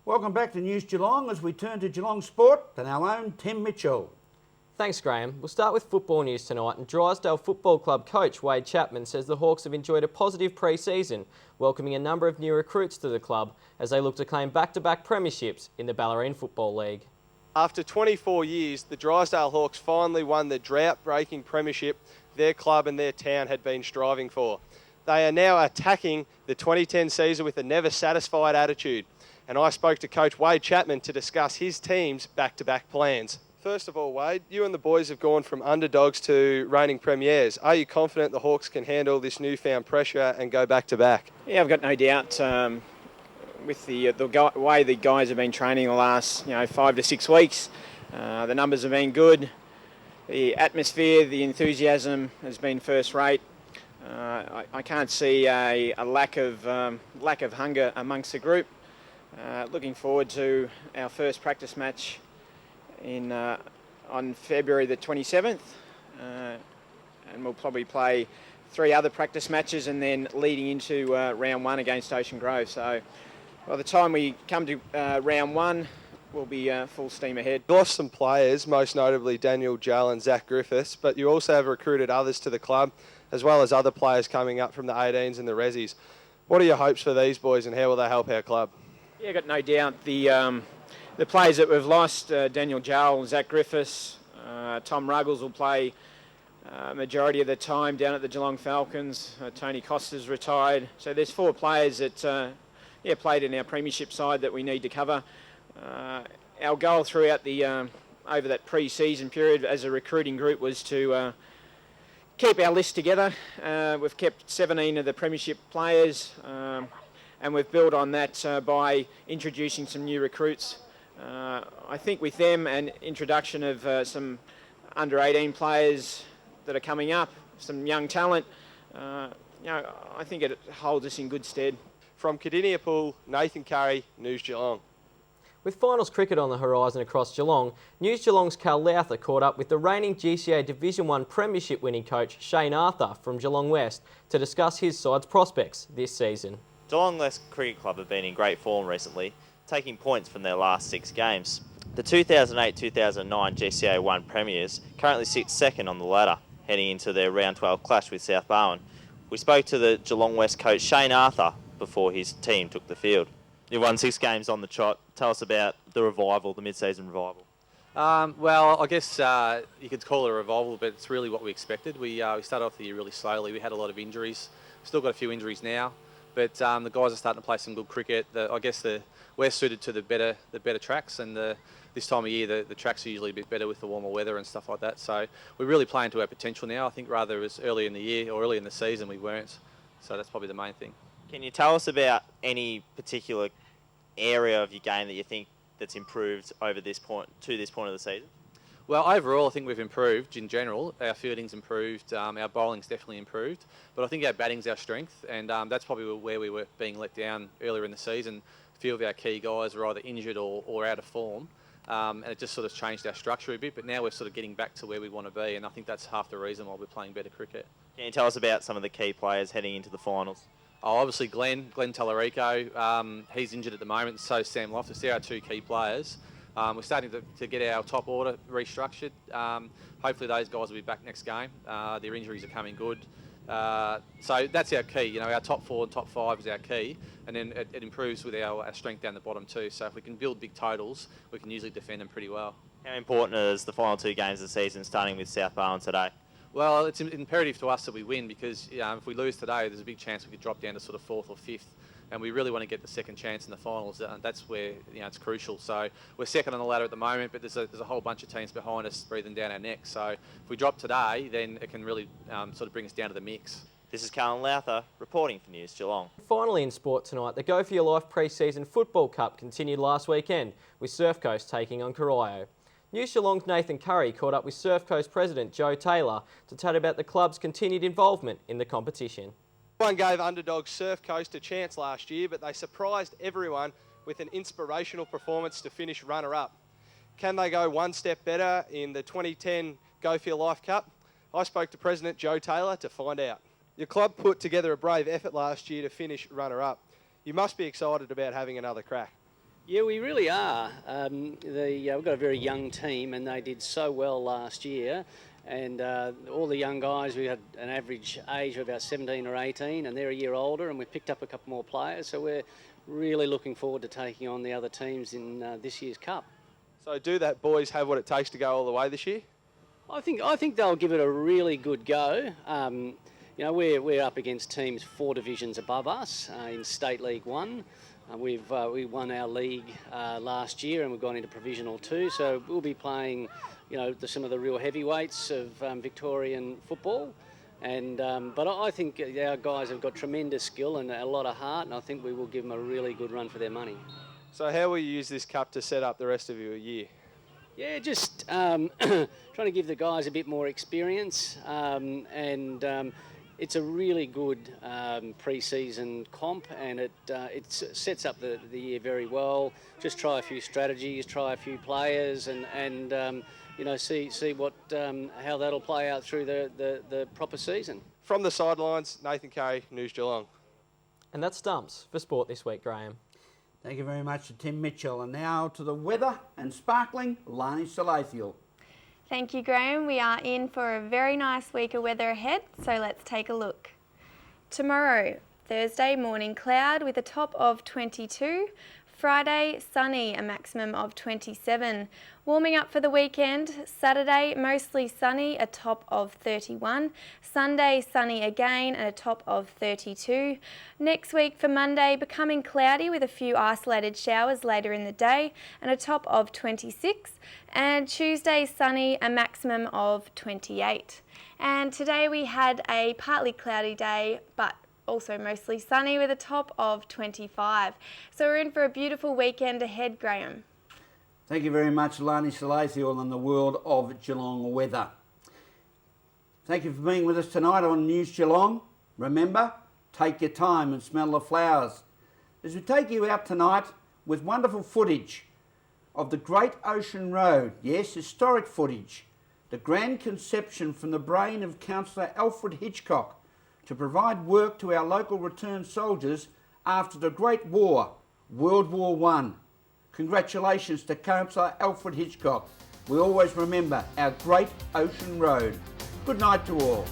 Welcome back to News Geelong as we turn to Geelong Sport and our own Tim Michell. Thanks, Graham. We'll start with football news tonight, and Drysdale Football Club coach Wade Chapman says the Hawks have enjoyed a positive pre-season, welcoming a number of new recruits to the club as they look to claim back-to-back premierships in the Ballerine Football League. After 24 years, the Drysdale Hawks finally won the drought-breaking premiership their club and their town had been striving for. They are now attacking the 2010 season with a never-satisfied attitude. And I spoke to Coach Wade Chapman to discuss his team's back-to-back plans. First of all, Wade, you and the boys have gone from underdogs to reigning premiers. Are you confident the Hawks can handle this newfound pressure and go back-to-back? Yeah, I've got no doubt. With the way the guys have been training the last 5 to 6 weeks, the numbers have been good. The atmosphere, the enthusiasm has been first rate. I can't see a lack of hunger amongst the group. Looking forward to our first practice match on February the 27th, and we'll probably play 3 other practice matches and then leading into round 1 against Ocean Grove. So by the time we come to round 1, we'll be full steam ahead. You lost some players, most notably Daniel Jell and Zach Griffiths, but you also have recruited others to the club, as well as other players coming up from the 18s and the Resis. What are your hopes for these boys and how will they help our club? Yeah, got no doubt. The players that we've lost, Daniel Jell, Zach Griffiths, Tom Ruggles will play majority of the time down at the Geelong Falcons. Tony Costa's retired. So there's 4 players that played in our premiership side that we need to cover. Our goal throughout the over that pre-season period as a recruiting group was to keep our list together. We've kept 17 of the premiership players. And we've built on that by introducing some new recruits. I think with them and introduction of some under-18 players that are coming up, some young talent, I think it holds us in good stead. From Cardinia-Pool, Natahn Currie, News Geelong. With finals cricket on the horizon across Geelong, News Geelong's Carl Lowther caught up with the reigning GCA Division 1 Premiership winning coach Shane Arthur from Geelong West to discuss his side's prospects this season. Geelong West Cricket Club have been in great form recently, taking points from their last 6 games. The 2008-2009 GCA 1 Premiers currently sit second on the ladder, heading into their round 12 clash with South Barwon. We spoke to the Geelong West coach Shane Arthur before his team took the field. You've won 6 games on the trot. Tell us about the revival, the mid-season revival. Well, I guess you could call it a revival, but it's really what we expected. We started off the year really slowly. We had a lot of injuries. Still got a few injuries now. But the guys are starting to play some good cricket. I guess we're suited to the better tracks, and this time of year the tracks are usually a bit better with the warmer weather and stuff like that. So we're really playing to our potential now. I think rather as early in the year or early in the season we weren't. So that's probably the main thing. Can you tell us about any particular area of your game that you think that's improved over this point of the season? Well, overall, I think we've improved in general. Our fielding's improved, our bowling's definitely improved, but I think our batting's our strength, and that's probably where we were being let down earlier in the season. A few of our key guys were either injured or out of form, and it just sort of changed our structure a bit, but now we're sort of getting back to where we want to be, and I think that's half the reason why we're playing better cricket. Can you tell us about some of the key players heading into the finals? Oh, obviously Glenn Tallarico, he's injured at the moment, so Sam Loftus. They're our 2 key players. We're starting to get our top order restructured. Hopefully those guys will be back next game. Their injuries are coming good. So that's our key. Our top 4 and top 5 is our key, and then it improves with our strength down the bottom too. So if we can build big totals, we can usually defend them pretty well. How important is the final 2 games of the season, starting with South Barwon today? Well, it's imperative to us that we win because if we lose today, there's a big chance we could drop down to sort of 4th or 5th. And we really want to get the second chance in the finals, and that's where it's crucial. So we're second on the ladder at the moment, but there's a whole bunch of teams behind us breathing down our necks. So if we drop today, then it can really sort of bring us down to the mix. This is Carl Lowther reporting for News Geelong. Finally in sport tonight, the Go For Your Life pre-season football cup continued last weekend with Surf Coast taking on Corio. News Geelong's Natahn Currie caught up with Surf Coast President Joe Taylor to chat about the club's continued involvement in the competition. One gave underdog Surf Coast a chance last year, but they surprised everyone with an inspirational performance to finish runner-up. Can they go one step better in the 2010 Go For Your Life Cup? I spoke to President Joe Taylor to find out. Your club put together a brave effort last year to finish runner-up. You must be excited about having another crack. Yeah, we really are. We've got a very young team and they did so well last year. And all the young guys, we had an average age of about 17 or 18 and they're a year older, and we've picked up a couple more players. So we're really looking forward to taking on the other teams in this year's Cup. So do that boys have what it takes to go all the way this year? I think they'll give it a really good go. We're up against teams 4 divisions above us in State League 1. We won our league last year and we've gone into Provisional 2, so we'll be playing, some of the real heavyweights of Victorian football. But I think our guys have got tremendous skill and a lot of heart, and I think we will give them a really good run for their money. So how will you use this Cup to set up the rest of your year? Yeah, just trying to give the guys a bit more experience, it's a really good pre-season comp, and it sets up the year very well. Just try a few strategies, try a few players, and see what how that'll play out through the proper season. From the sidelines, Nathan Currie, News Geelong. And that's Stumps for Sport this week, Graham. Thank you very much to Tim Michell. And now to the weather and sparkling, Larni Salathiel. Thank you, Graham. We are in for a very nice week of weather ahead, so let's take a look. Tomorrow, Thursday, morning cloud with a top of 22. Friday, sunny, a maximum of 27. Warming up for the weekend, Saturday, mostly sunny, a top of 31. Sunday, sunny again, and a top of 32. Next week for Monday, becoming cloudy with a few isolated showers later in the day, and a top of 26. And Tuesday, sunny, a maximum of 28. And today we had a partly cloudy day, but also mostly sunny with a top of 25. So we're in for a beautiful weekend ahead, Graham. Thank you very much, Larni Salathiel, on the world of Geelong weather. Thank you for being with us tonight on News Geelong. Remember, take your time and smell the flowers. As we take you out tonight with wonderful footage of the Great Ocean Road, yes, historic footage, the grand conception from the brain of Councillor Alfred Hitchcock to provide work to our local returned soldiers after the Great War, World War I. Congratulations to Councillor Alfred Hitchcock. We always remember our Great Ocean Road. Good night to all.